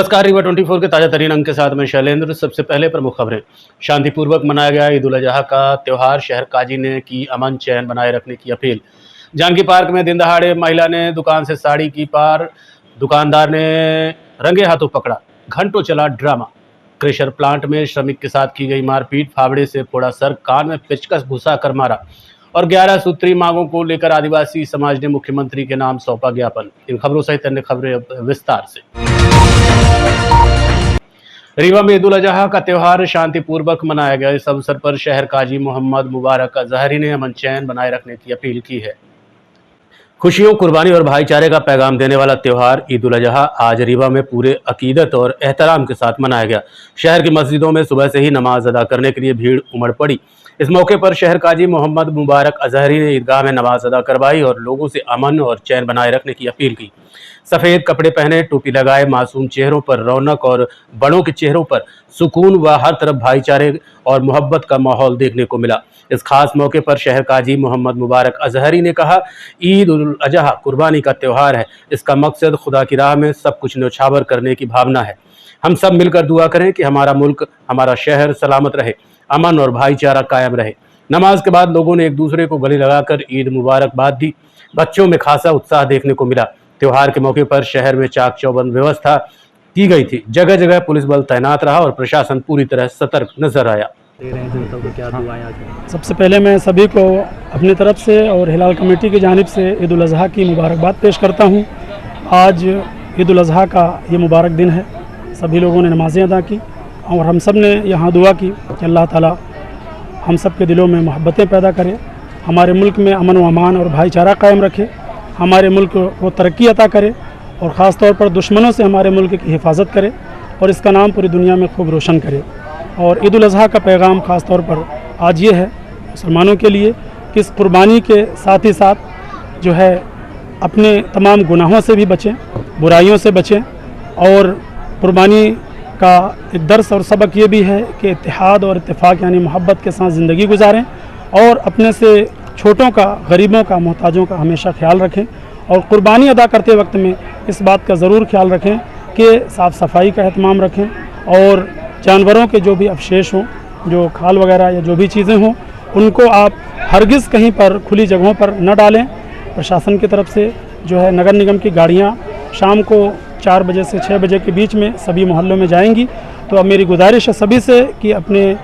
नमस्कार, रीवा 24 के ताजा तरीन अंक के साथ में शैलेंद्र। सबसे पहले प्रमुख खबरें। शांतिपूर्वक मनाया गया ईद उल अजहा का त्यौहार, शहर काजी ने की अमन चैन बनाए रखने की अपील। जानकी पार्क में दिन दहाड़े महिला ने दुकान से साड़ी की पार, दुकानदार ने रंगे हाथों पकड़ा, घंटों चला ड्रामा। क्रेशर प्लांट में श्रमिक के साथ की गई मारपीट, फावड़े से फोड़ा सर, कान में पेचकस घुसा कर मारा। और 11 सूत्री मांगों को लेकर आदिवासी समाज ने मुख्यमंत्री के नाम सौंपा ज्ञापन। इन खबरों सहित अन्य खबरें विस्तार से। रीवा में ईद उल अजहा का त्यौहार शांतिपूर्वक मनाया गया। इस अवसर पर शहर काजी मोहम्मद मुबारक अजहरी ने अमन चैन बनाए रखने की अपील की है। खुशियों, कुर्बानी और भाईचारे का पैगाम देने वाला त्यौहार ईद उल अजहा आज रीवा में पूरे अकीदत और एहतराम के साथ मनाया गया। शहर की मस्जिदों में सुबह से ही नमाज अदा करने के लिए भीड़ उमड़ पड़ी। इस मौके पर शहर काजी मोहम्मद मुबारक अजहरी ने ईदगाह में नमाज अदा करवाई और लोगों से अमन और चैन बनाए रखने की अपील की। सफ़ेद कपड़े पहने, टोपी लगाए मासूम चेहरों पर रौनक और बड़ों के चेहरों पर सुकून व हर तरफ भाईचारे और मोहब्बत का माहौल देखने को मिला। इस खास मौके पर शहर काजी मोहम्मद मुबारक अजहरी ने कहा, ईद उल अजहा कुर्बानी का त्यौहार है। इसका मकसद खुदा की राह में सब कुछ न्यौछावर करने की भावना है। हम सब मिलकर दुआ करें कि हमारा मुल्क, हमारा शहर सलामत रहे, अमन और भाईचारा कायम रहे। नमाज के बाद लोगों ने एक दूसरे को गले लगाकर ईद मुबारकबाद दी। बच्चों में खासा उत्साह देखने को मिला। त्योहार के मौके पर शहर में चाक चौबंद व्यवस्था की गई थी। जगह जगह पुलिस बल तैनात रहा और प्रशासन पूरी तरह सतर्क नजर आया। सबसे पहले मैं सभी को अपनी तरफ से और हिलाल कमेटी की जानिब से ईद उल अजहा की मुबारकबाद पेश करता हूँ। आज ईद उल अजहा का ये मुबारक दिन है। सभी लोगों ने नमाज़ें अदा की और हम सब ने यहाँ दुआ की कि अल्लाह ताला हम सब के दिलों में मोहब्बतें पैदा करे, हमारे मुल्क में अमन व अमान और भाईचारा कायम रखे, हमारे मुल्क को तरक्की अता करे और ख़ास तौर पर दुश्मनों से हमारे मुल्क की हिफाजत करे और इसका नाम पूरी दुनिया में खूब रोशन करे। और ईद उल अजहा का पैगाम ख़ास तौर पर आज ये है मुसलमानों के लिए कि इस कुर्बानी के साथ ही साथ जो है अपने तमाम गुनाहों से भी बचें, बुराइयों से बचें। और कुर्बानी का एक दर्स और सबक ये भी है कि इत्तेहाद और इत्तेफाक यानी मोहब्बत के साथ ज़िंदगी गुजारें और अपने से छोटों का, गरीबों का, मोहताजों का हमेशा ख्याल रखें। और कुर्बानी अदा करते वक्त में इस बात का ज़रूर ख्याल रखें कि साफ़ सफाई का एहतमाम रखें और जानवरों के जो भी अवशेष हों, जो खाल वगैरह या जो भी चीज़ें हों, उनको आप हरगिज़ कहीं पर खुली जगहों पर न डालें। प्रशासन की तरफ से जो है नगर निगम की गाड़ियाँ शाम को 4 बजे से 6 बजे के बीच में सभी मोहल्लों में जाएंगी। तो अब मेरी गुजारिश है सभी से कि अपने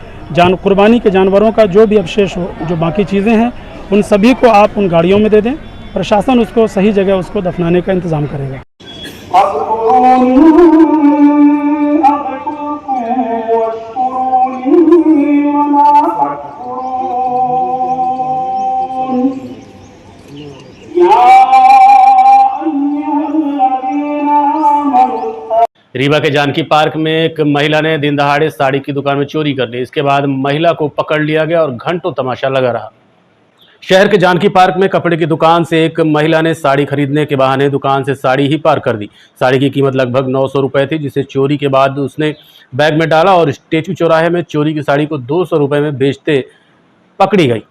कुर्बानी के जानवरों का जो भी अवशेष हो, जो बाकी चीज़ें हैं, उन सभी को आप उन गाड़ियों में दे दें। प्रशासन उसको सही जगह उसको दफनाने का इंतज़ाम करेगा। रीवा के जानकी पार्क में एक महिला ने दिन दहाड़े साड़ी की दुकान में चोरी कर ली। इसके बाद महिला को पकड़ लिया गया और घंटों तमाशा लगा रहा। शहर के जानकी पार्क में कपड़े की दुकान से एक महिला ने साड़ी खरीदने के बहाने दुकान से साड़ी ही पार कर दी। साड़ी की कीमत लगभग 900 रुपये थी, जिसे चोरी के बाद उसने बैग में डाला और स्टेचू चौराहे में चोरी की साड़ी को 200 रुपये में बेचते पकड़ी गई।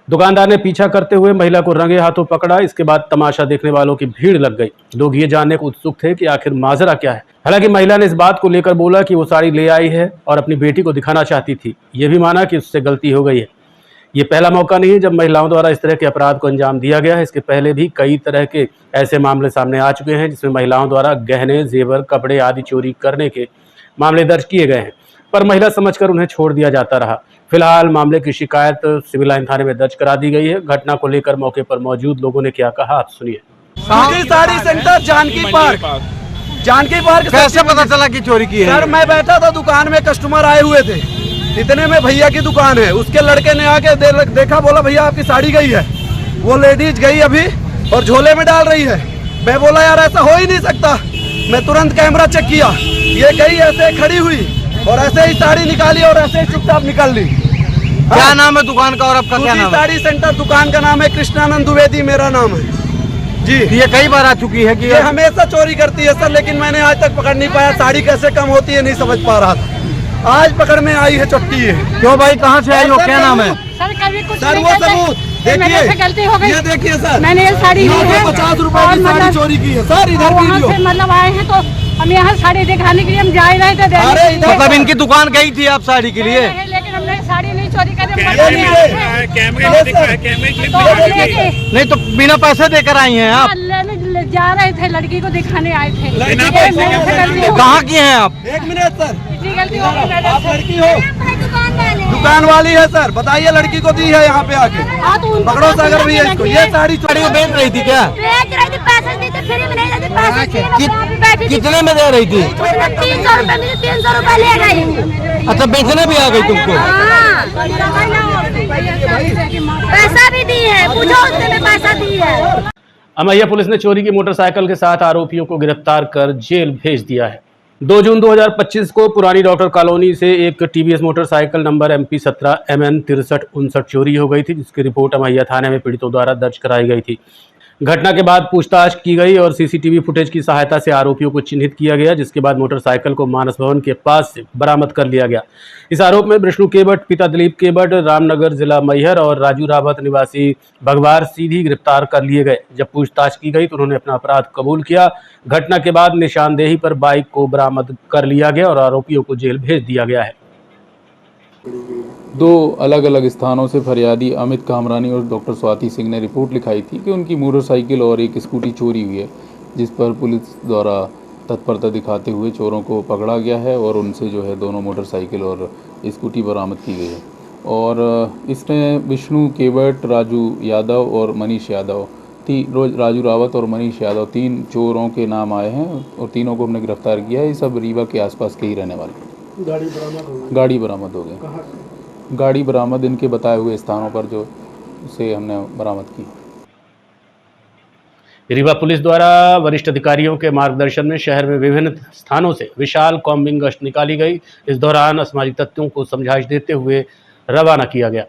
दुकानदार ने पीछा करते हुए महिला को रंगे हाथों पकड़ा। इसके बाद तमाशा देखने वालों की भीड़ लग गई। लोग ये जानने को उत्सुक थे कि आखिर माजरा क्या है। हालांकि महिला ने इस बात को लेकर बोला कि वो साड़ी ले आई है और अपनी बेटी को दिखाना चाहती थी। ये भी माना कि उससे गलती हो गई है। ये पहला मौका नहीं है जब महिलाओं द्वारा इस तरह के अपराध को अंजाम दिया गया है। इसके पहले भी कई तरह के ऐसे मामले सामने आ चुके हैं जिसमें महिलाओं द्वारा गहने, जेवर, कपड़े आदि चोरी करने के मामले दर्ज किए गए हैं, पर महिला समझकर उन्हें छोड़ दिया जाता रहा। फिलहाल मामले की शिकायत सिविल लाइन थाने में दर्ज करा दी गई है। घटना को लेकर मौके पर मौजूद लोगों ने क्या कहा, आप सुनिए। साड़ी सेंटर जानकी पार्क कैसे पता चला कि चोरी की है? सर मैं बैठा था दुकान में, कस्टमर आए हुए थे, इतने में भैया की दुकान है, उसके लड़के ने आके देखा, बोला भैया आपकी साड़ी गई है। वो लेडीज गई अभी और झोले में डाल रही है। मैं बोला यार ऐसा हो ही नहीं सकता। मैं तुरंत कैमरा चेक किया, ये गई ऐसे खड़ी हुई और ऐसे ही साड़ी निकाली और ऐसे ही चुपचाप निकाल ली। क्या नाम है दुकान का और आपका क्या नाम है? साड़ी सेंटर दुकान का नाम है कृष्णानंद द्विवेदी, मेरा नाम है जी। ये कई बार आ चुकी है कि ये हमेशा चोरी करती है सर, लेकिन मैंने आज तक पकड़ नहीं पाया। साड़ी कैसे कम होती है नहीं समझ पा रहा था। आज पकड़ में आई है, चुटकी है। क्यों भाई, कहाँ से आई हो, क्या नाम है? सर कभी कुछ सर नहीं वो करते। सबूत मेरे से गलती हो गई। ये देखिए सर, मैंने ये साड़ी ली है 50 रुपए की साड़ी चोरी की है सर। इधर वहाँ वीडियो से मतलब आए हैं तो हम यहाँ साड़ी दिखाने के लिए हम जा ही रहे थे अरे देने के लिए। मतलब इनकी दुकान गई थी आप साड़ी के लिए? लेकिन हमने साड़ी नहीं चोरी करी, हम कैमरे पकड़ में लिए दिखाया, थे। कैमरे में दिखाया, कैमरे क्लिप तो में हम लेके नहीं तो बिना पैसे देकर आई हैं आप? लेने जा रहे थे, लड़की को दिखाने आए थे। बिना ये पैसे मेरे के से गलती हो गई। कहाँ की हैं आप? एक मिनट सर, इतनी गलती हो गई मेरे आप से। लड़की हो? दुकान वाली है सर, बताइए लड़की को दी है यहाँ पे आके। हाँ, तो उनको पकड़ो सागर भैया इसको, ये साड़ी साड़ी को बेच रही थी क्या? बेच रही थी, पैसे दी थी, फ्री में नहीं देती, पैसे दिए ना, वहाँ पे बैठी थी। कितने में दे रही थी? उसने 300 रुपए में 300 रुपए ले गई। अच्छा, बेचने भी आ गई तुमको? हाँ, पैसा भी दी है, पूछो उसने भी पैसा दी है। अमैया पुलिस ने चोरी की मोटरसाइकिल के साथ आरोपियों को गिरफ्तार कर जेल भेज दिया है। 2 जून 2025 को पुरानी डॉक्टर कॉलोनी से एक TVS motorcycle number MP 17 MN 6359 चोरी हो गई थी, जिसकी रिपोर्ट अमैया थाने में पीड़ितों द्वारा दर्ज कराई गई थी। घटना के बाद पूछताछ की गई और सीसीटीवी फुटेज की सहायता से आरोपियों को चिन्हित किया गया, जिसके बाद मोटरसाइकिल को मानस भवन के पास से बरामद कर लिया गया। इस आरोप में विष्णु केवट, पिता दिलीप केवट, रामनगर जिला मैहर और राजू रावत निवासी भगवार सीधी गिरफ्तार कर लिए गए। जब पूछताछ की गई तो उन्होंने अपना अपराध कबूल किया। घटना के बाद निशानदेही पर बाइक को बरामद कर लिया गया और आरोपियों को जेल भेज दिया गया है। 2 अलग अलग स्थानों से फरियादी अमित कामरानी और डॉक्टर स्वाति सिंह ने रिपोर्ट लिखाई थी कि उनकी मोटरसाइकिल और एक स्कूटी चोरी हुई है, जिस पर पुलिस द्वारा तत्परता दिखाते हुए चोरों को पकड़ा गया है और उनसे जो है दोनों मोटरसाइकिल और स्कूटी बरामद की गई है। और इसमें विष्णु केवट, राजू यादव और मनीष यादव राजू रावत और मनीष यादव 3 चोरों के नाम आए हैं और तीनों को हमने गिरफ्तार किया है। ये सब रीवा के आसपास के ही रहने वाले। गाड़ी बरामद हो गई। गाड़ी बरामद इनके बताए हुए स्थानों पर जो से हमने बरामद की। रीवा पुलिस द्वारा वरिष्ठ अधिकारियों के मार्गदर्शन में शहर में विभिन्न स्थानों से विशाल कॉम्बिंग गश्त निकाली गई। इस दौरान असामाजिक तत्वों को समझाइश देते हुए रवाना किया गया।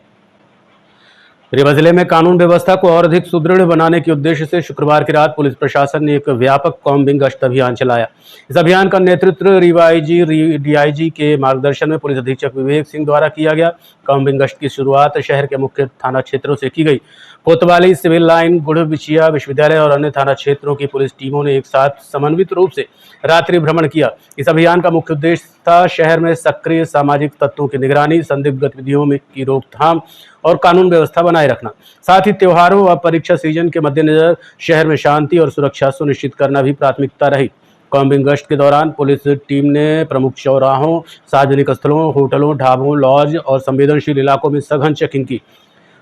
रीवा जिले में कानून व्यवस्था को और अधिक सुदृढ़ बनाने के उद्देश्य से शुक्रवार की रात पुलिस प्रशासन ने एक व्यापक कॉम्बिंग गश्त अभियान चलाया। इस अभियान का नेतृत्व रीवा IG DIG के मार्गदर्शन में पुलिस अधीक्षक विवेक सिंह द्वारा किया गया। कॉम्बिंग गश्त की शुरुआत शहर के मुख्य थाना क्षेत्रों से की गई। कोतवाली, सिविल लाइन, गुड़ बिछिया विश्वविद्यालय और अन्य थाना क्षेत्रों की पुलिस टीमों ने एक साथ समन्वित रूप से रात्रि भ्रमण किया। इस अभियान का मुख्य उद्देश्य था शहर में सक्रिय सामाजिक तत्वों की निगरानी, संदिग्ध गतिविधियों में की रोकथाम और कानून व्यवस्था बनाए रखना। साथ ही त्योहारों व परीक्षा सीजन के मद्देनजर शहर में शांति और सुरक्षा सुनिश्चित करना भी प्राथमिकता रही। कॉम्बिंग गश्त के दौरान पुलिस टीम ने प्रमुख चौराहों, सार्वजनिक स्थलों, होटलों, ढाबों, लॉज और संवेदनशील इलाकों में सघन चेकिंग की।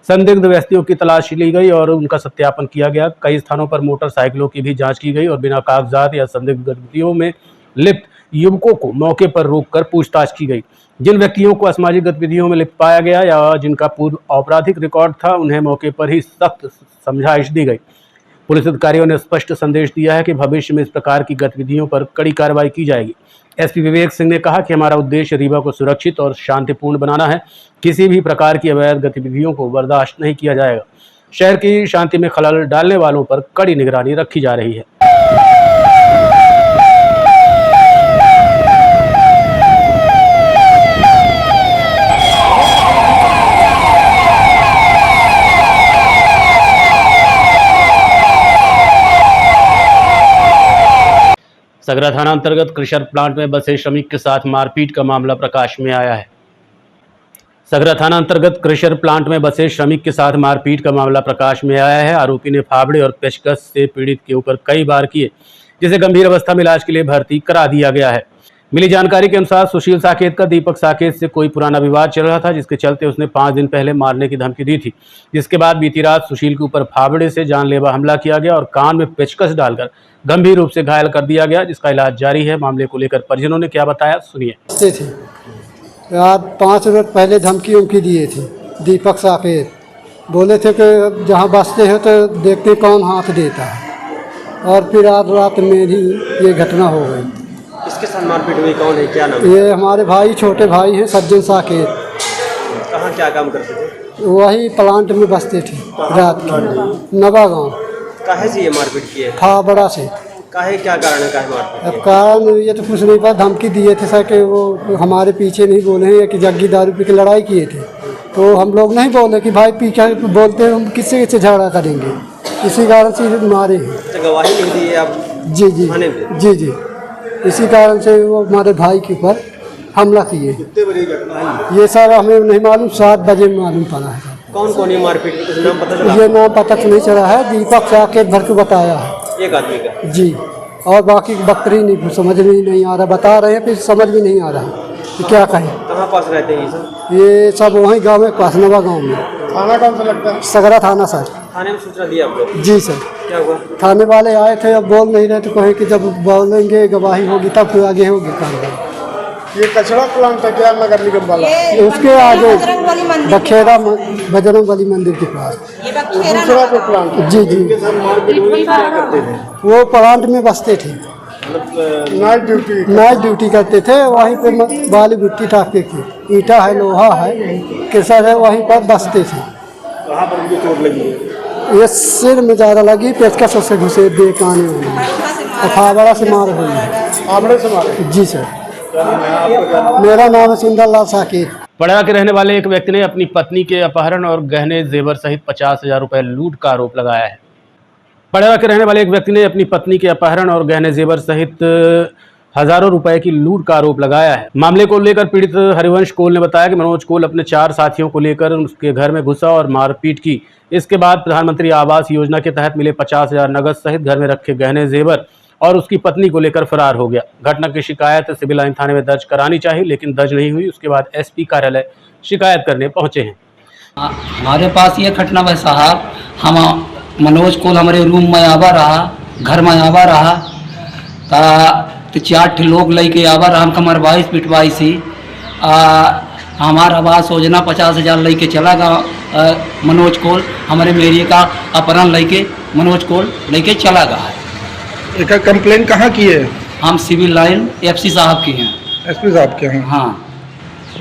संदिग्ध व्यक्तियों की तलाशी ली गई और उनका सत्यापन किया गया। कई स्थानों पर मोटरसाइकिलों की भी जांच की गई और बिना कागजात या संदिग्ध गतिविधियों में लिप्त युवकों को मौके पर रोककर पूछताछ की गई। जिन व्यक्तियों को असामाजिक गतिविधियों में लिप्त पाया गया या जिनका पूर्व आपराधिक रिकॉर्ड था, उन्हें मौके पर ही सख्त समझाइश दी गई। पुलिस अधिकारियों ने स्पष्ट संदेश दिया है कि भविष्य में इस प्रकार की गतिविधियों पर कड़ी कार्रवाई की जाएगी। SP विवेक सिंह ने कहा कि हमारा उद्देश्य रीवा को सुरक्षित और शांतिपूर्ण बनाना है। किसी भी प्रकार की अवैध गतिविधियों को बर्दाश्त नहीं किया जाएगा। शहर की शांति में खलल डालने वालों पर कड़ी निगरानी रखी जा रही है। सगरा थाना अंतर्गत क्रशर प्लांट में बसे श्रमिक के साथ मारपीट का मामला प्रकाश में आया है। सगरा थाना अंतर्गत क्रशर प्लांट में बसे श्रमिक के साथ मारपीट का मामला प्रकाश में आया है। आरोपी ने फावड़े और पेचकस से पीड़ित के ऊपर कई बार किए, जिसे गंभीर अवस्था में इलाज के लिए भर्ती करा दिया गया है। मिली जानकारी के अनुसार सुशील साकेत का दीपक साकेत से कोई पुराना विवाद चल रहा था, जिसके चलते उसने 5 दिन पहले मारने की धमकी दी थी। जिसके बाद बीती रात सुशील के ऊपर फावड़े से जानलेवा हमला किया गया और कान में पेचकस डालकर गंभीर रूप से घायल कर दिया गया, जिसका इलाज जारी है। मामले को लेकर परिजनों ने क्या बताया, सुनिए। थे रात 5 मिनट पहले धमकी उमकी दिए थे। दीपक साकेत बोले थे कि जहाँ बसते हो तो देखते कौन हाथ देता है, और फिर रात में ही ये घटना हो गई। इसके साथ मारपीट हुई, कौन है, क्या नाम? ये हमारे भाई, छोटे भाई हैं, सज्जन साकेत। कहाँ क्या काम करते थे? वही प्लांट में बसते थे। रात की नवा गाँव। काहे से ये मारपीट की है? फावड़ा से। काहे, क्या कारण है, काहे मारपीट? अब कारण ये तो कुछ नहीं पता। धमकी दिए थे सर कि वो हमारे पीछे नहीं बोले हैं कि जग्गी दारू पी के लड़ाई किए थे, तो हम लोग नहीं बोले कि भाई पीछे बोलते हम किससे झगड़ा करेंगे, इसी कारण से मारे हैं। गवाही नहीं दी है आप? जी जी जी जी। इसी कारण से वो हमारे भाई के ऊपर हमला किए। कितने बजे घटना है? ये सर हमें नहीं मालूम, 7 बजे मालूम पड़ा है। कौन कौन ये मारपीट के कुछ नाम पता चला? ये नाम पता तो नहीं चला है, दीपक साकेत भर के बताया है एक आदमी का। जी, और बाकी बकरी नहीं समझ में नहीं आ रहा, बता रहे हैं फिर समझ में नहीं आ रहा कि क्या कहें। कहाँ पास रहते हैं ये सब? ये सब वहीं गांव में, कासनवा गांव में। थाना कौन सा लगता है? सगरा थाना सर। थाने में सूचना दिया आप लोग? जी सर। क्या हुआ? थाने वाले आए थे, अब बोल नहीं रहे थे, कहे कि जब बोलेंगे गवाही होगी तब फिर आगे होगी कार्रवाई। ये कचरा प्लांट है क्या नगर निगम वाला? उसके आगे बखेरा बजरंग बली मंदिर के पास। दूसरा कोई प्लांट है? जी जी, करते थे वो प्लांट में बसते थे, नाइट ड्यूटी करते थे। वहीं पे बाली बुट्टी टाँके की ईटा है, लोहा है, केसर है, वहीं पर बसते थे। कहाँ पर उनको चोट लगी है? ये सिर में ज़्यादा लगी, पेचकस से घुसे दे काने में, फावड़ा से मार हुई है। आमड़े से मारे? जी सर। मेरा नाम है सुंदर लाल साकेत। पड़ेरा के रहने वाले एक व्यक्ति ने अपनी पत्नी के अपहरण और गहने जेवर सहित 50,000 रुपए लूट का आरोप लगाया है। पड़ेरा के रहने वाले एक व्यक्ति ने अपनी पत्नी के अपहरण और गहने जेवर सहित हजारों रुपए की लूट का आरोप लगाया है। मामले को लेकर पीड़ित हरिवंश कोल ने बताया कि मनोज कोल अपने 4 साथियों को लेकर उसके घर में घुसा और मारपीट की। इसके बाद प्रधानमंत्री आवास योजना के तहत मिले 50,000 नगद सहित घर में रखे गहने जेवर और उसकी पत्नी को लेकर फरार हो गया। घटना की शिकायत सिविल लाइन थाने में दर्ज करानी चाहिए, लेकिन दर्ज नहीं हुई। उसके बाद एसपी कार्यालय शिकायत करने पहुंचे हैं। हमारे पास ये घटना भाई साहब, हम मनोज कोल हमारे रूम में आवा रहा, घर में आवा रहा तो 4 लोग लेके आवा रहा, हम कमर 22 पिटवाई सी। हमारा आवास योजना 50,000 लेके चला गया। मनोज कोल हमारे मेरी का अपहरण लेके मनोज कोल लेके चला गया है। एक कंप्लेन कहाँ की है? हम सिविल लाइन एफसी साहब की हैं। एसपी साहब के हैं? हाँ।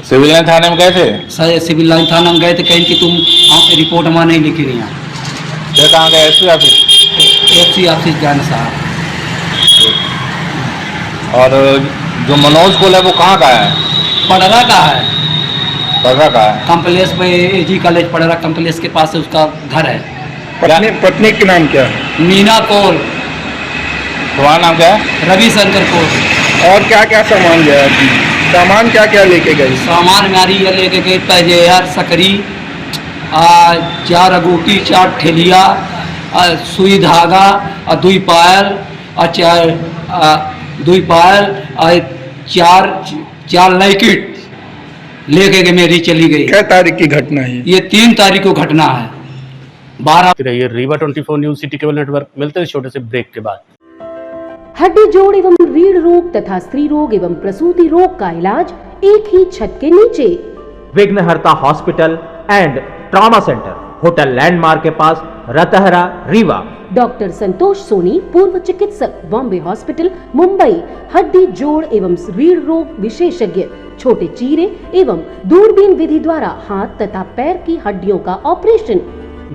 सिविल लाइन थाने में गए थे? सिविल लाइन थाना में गए थे, कहीं कि तुम रिपोर्ट हमारा नहीं लिखी रही हैं। कहाँ गए? SP office? एफसी ऑफिस जाना साहब। और जो मनोज कोल है वो कहाँ का है? पड़रा का है। पड़रा का है? कम्प्लेक्स में एजी कॉलेज पड़रा कम्प्लेक्स के पास उसका घर है। पत्नी के नाम क्या है? मीना कोल। तुम्हारा नाम क्या है? रविशंकर कोल। और क्या क्या सामान गया? सामान क्या क्या लेके गए? सामान हमारी ये लेके गए पैजेर, सकरी, 4 अंगूठी, 4 ठेलिया, सुई धागा, 2 पायल और 2 पायल और 4 लैकिट लेके के मेरी चली गई। क्या तारीख की घटना है? ये 3 तारीख को घटना है। 12 रहिए Rewa 24 news city cable network. मिलते हैं छोटे से ब्रेक के बाद। हड्डी जोड़ एवं रीढ़ रोग तथा स्त्री रोग एवं प्रसूति रोग का इलाज एक ही छत के नीचे। विघ्नहर्ता hospital and trauma centre, hotel landmark के पास, रतहरा, रीवा। डॉक्टर संतोष सोनी, पूर्व चिकित्सक, बॉम्बे हॉस्पिटल, मुंबई। हड्डी जोड़ एवं रीढ़ रोग विशेषज्ञ, छोटे चीरे एवं दूरबीन विधि द्वारा हाथ तथा पैर की हड्डियों का ऑपरेशन।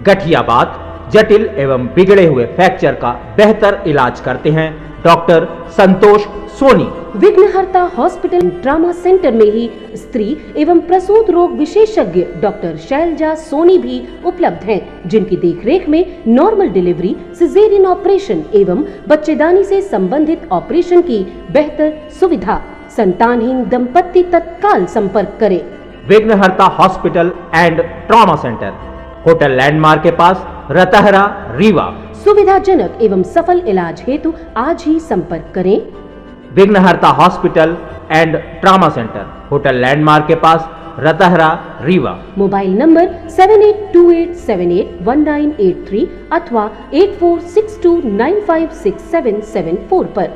गठियाबात, जटिल एवं बिगड़े हुए फ्रैक्चर का बेहतर इलाज करते हैं डॉक्टर संतोष सोनी। विघ्नहर्ता हॉस्पिटल ट्रॉमा सेंटर में ही स्त्री एवं प्रसूत रोग विशेषज्ञ डॉक्टर शैलजा सोनी भी उपलब्ध हैं, जिनकी देखरेख में नॉर्मल डिलीवरी, सिजेरियन ऑपरेशन एवं बच्चेदानी से संबंधित ऑपरेशन की बेहतर सुविधा। संतानहीन दंपत्ति तत्काल संपर्क करें। विघ्नहर्ता hospital and trauma centre, hotel landmark के पास, रतहरा, रीवा। सुविधाजनक एवं सफल इलाज हेतु आज ही संपर्क करें। विघ्नहर्ता hospital and trauma centre, hotel landmark के पास, रतहरा, रीवा। मोबाइल नंबर 7828781983 अथवा 8462956774 पर।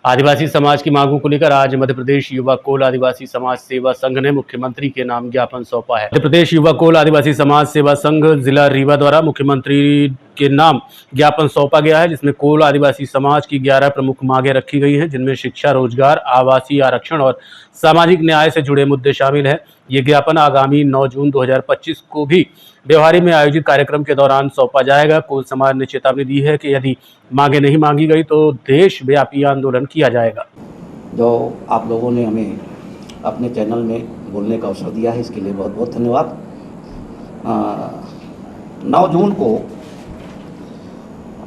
आदिवासी समाज की मांगों को लेकर आज मध्य प्रदेश युवा कोल आदिवासी समाज सेवा संघ ने मुख्यमंत्री के नाम ज्ञापन सौंपा है। मध्य प्रदेश युवा कोल आदिवासी समाज सेवा संघ जिला रीवा द्वारा मुख्यमंत्री के नाम ज्ञापन सौंपा गया है, जिसमें कोल आदिवासी समाज की 11 प्रमुख मांगें रखी गई हैं, जिनमें शिक्षा, रोजगार, आवासीय आरक्षण और सामाजिक न्याय से जुड़े मुद्दे शामिल हैं। ये ज्ञापन आगामी 9 जून 2025 को भी देवहारी में आयोजित कार्यक्रम के दौरान सौंपा जाएगा। कोल समाज ने चेतावनी दी है कि यदि मांगे नहीं मांगी गई तो देशव्यापी आंदोलन किया जाएगा। जो आप लोगों ने हमें अपने चैनल में बोलने का अवसर दिया है, इसके लिए बहुत बहुत धन्यवाद। 9 जून को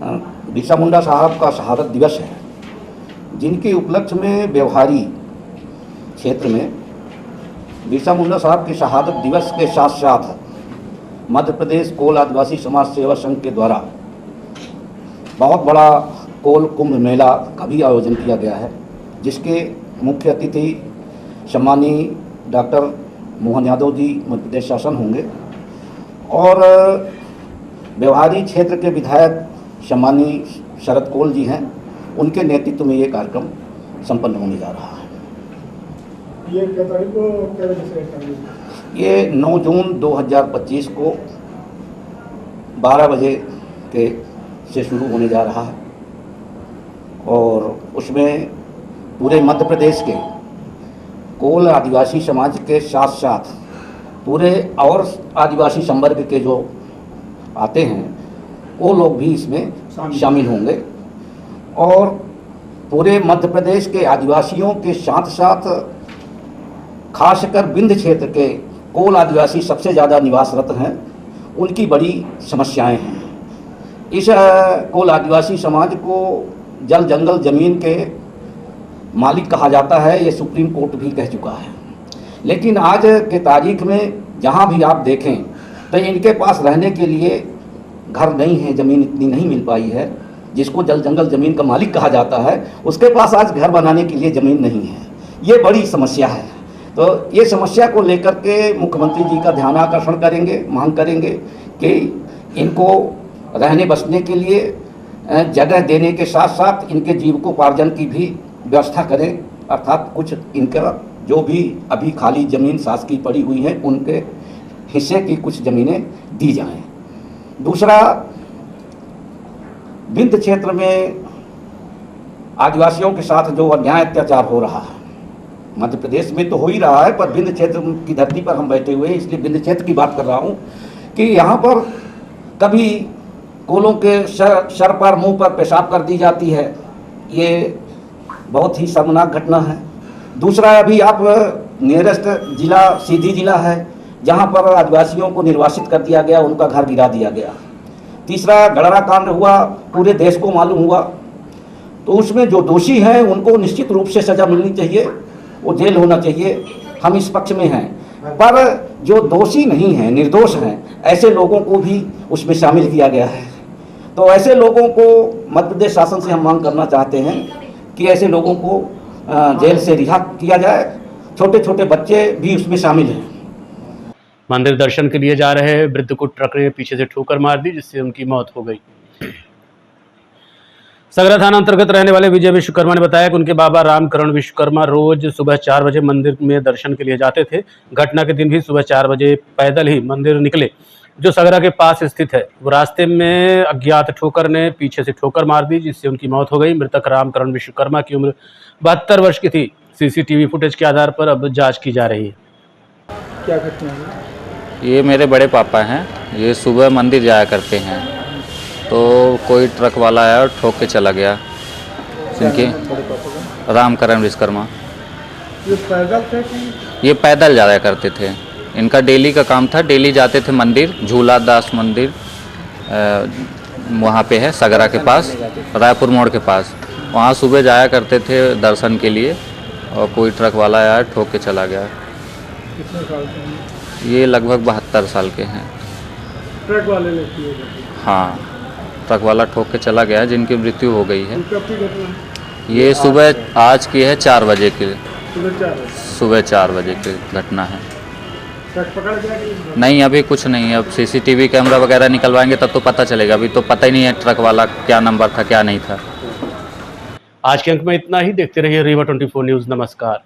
बिरसा मुंडा साहब का शहादत दिवस है, जिनके उपलक्ष्य में व्यवहारी क्षेत्र में बिरसा मुंडा साहब के शहादत दिवस के साथ साथ मध्य प्रदेश कोल आदिवासी समाज सेवा संघ के द्वारा बहुत बड़ा कोल कुंभ मेला का भी आयोजन किया गया है, जिसके मुख्य अतिथि सम्मानीय डॉक्टर मोहन यादव जी मध्य प्रदेश शासन होंगे और व्यवहारी क्षेत्र के विधायक सम्मानीय शरद कोल जी हैं। उनके नेतृत्व में ये कार्यक्रम संपन्न होने जा रहा है। ये क्या तारीख को क्या बजे से ये 9 जून 2025 को 12 बजे के से शुरू होने जा रहा है और उसमें पूरे मध्य प्रदेश के कोल आदिवासी समाज के साथ साथ पूरे और आदिवासी संवर्ग के जो आते हैं वो लोग भी इसमें शामिल होंगे और पूरे मध्य प्रदेश के आदिवासियों के साथ साथ खासकर विंध्य क्षेत्र के कोल आदिवासी सबसे ज़्यादा निवासरत हैं, उनकी बड़ी समस्याएं हैं। इस कोल आदिवासी समाज को जल जंगल ज़मीन के मालिक कहा जाता है, ये सुप्रीम कोर्ट भी कह चुका है। लेकिन आज के तारीख में जहाँ भी आप देखें तो इनके पास रहने के लिए घर नहीं है, ज़मीन इतनी नहीं मिल पाई है। जिसको जल जंगल ज़मीन का मालिक कहा जाता है उसके पास आज घर बनाने के लिए ज़मीन नहीं है। ये बड़ी समस्या है। तो ये समस्या को लेकर के मुख्यमंत्री जी का ध्यान आकर्षण करेंगे, मांग करेंगे कि इनको रहने बसने के लिए जगह देने के साथ साथ इनके जीविकोपार्जन की भी व्यवस्था करें, अर्थात कुछ इनका जो भी अभी खाली ज़मीन शासकीय पड़ी हुई है उनके हिस्से की कुछ ज़मीनें दी जाएं। दूसरा, विंध्य क्षेत्र में आदिवासियों के साथ जो अन्याय अत्याचार हो रहा है, मध्य प्रदेश में तो हो ही रहा है, पर विंध्य क्षेत्र की धरती पर हम बैठे हुए हैं इसलिए विंध्य क्षेत्र की बात कर रहा हूँ कि यहाँ पर कभी कोलों के सर पर मुंह पर पेशाब कर दी जाती है। ये बहुत ही शर्मनाक घटना है। दूसरा, अभी आप नियरेस्ट जिला सीधी जिला है जहाँ पर आदिवासियों को निर्वासित कर दिया गया, उनका घर गिरा दिया गया। तीसरा, गड़रा कांड हुआ, पूरे देश को मालूम हुआ, तो उसमें जो दोषी हैं उनको निश्चित रूप से सज़ा मिलनी चाहिए, वो जेल होना चाहिए। हम इस पक्ष में हैं, पर जो दोषी नहीं हैं, निर्दोष हैं, ऐसे लोगों को भी उसमें शामिल किया गया है। तो ऐसे लोगों को मध्य प्रदेश शासन से हम मांग करना चाहते हैं कि ऐसे लोगों को जेल से रिहा किया जाए। छोटे छोटे बच्चे भी उसमें शामिल हैं। मंदिर दर्शन के लिए जा रहे वृद्ध को ट्रक ने पीछे से ठोकर मार दी, जिससे उनकी मौत हो गई। सगरा थाना अंतर्गत रहने वाले विजय विश्वकर्मा ने बताया कि उनके बाबा रामकरण विश्वकर्मा रोज सुबह 4 बजे मंदिर में दर्शन के लिए जाते थे। घटना के दिन भी सुबह 4 बजे पैदल ही मंदिर निकले, जो सगरा के पास स्थित है। वो रास्ते में अज्ञात ठोकर ने पीछे से ठोकर मार दी, जिससे उनकी मौत हो गई। मृतक रामकरण विश्वकर्मा की उम्र 72 वर्ष की थी। सीसीटीवी फुटेज के आधार पर अब जांच की जा रही है। क्या घटना है? ये मेरे बड़े पापा हैं, ये सुबह मंदिर जाया करते हैं, तो कोई ट्रक वाला आया और ठोक के चला गया। इनके रामकरण विश्वकर्मा। ये पैदल थे कि? ये पैदल जाया करते थे, इनका डेली का काम था। डेली जाते थे मंदिर, झूला दास मंदिर वहाँ पे है सगरा के पास, रायपुर मोड़ के पास। वहाँ सुबह जाया करते थे दर्शन के लिए, और कोई ट्रक वाला आया ठोक के चला गया। कितने साल के हैं? ये लगभग 72 साल के हैं। ट्रक वाले ने किए? हाँ, ट्रक वाला ठोक के चला गया, जिनकी मृत्यु हो गई है। कब की घटना है? ये सुबह आज की है 4 बजे की, सुबह 4 बजे की घटना है। ट्रक पकड़ गया कि? नहीं, अभी कुछ नहीं है। अब सीसीटीवी कैमरा वगैरह निकलवाएंगे तब तो पता चलेगा। अभी तो पता ही नहीं है ट्रक वाला क्या नंबर था क्या नहीं था। आज के अंक में इतना ही। देखते रहिए रीवा 24 न्यूज़। नमस्कार।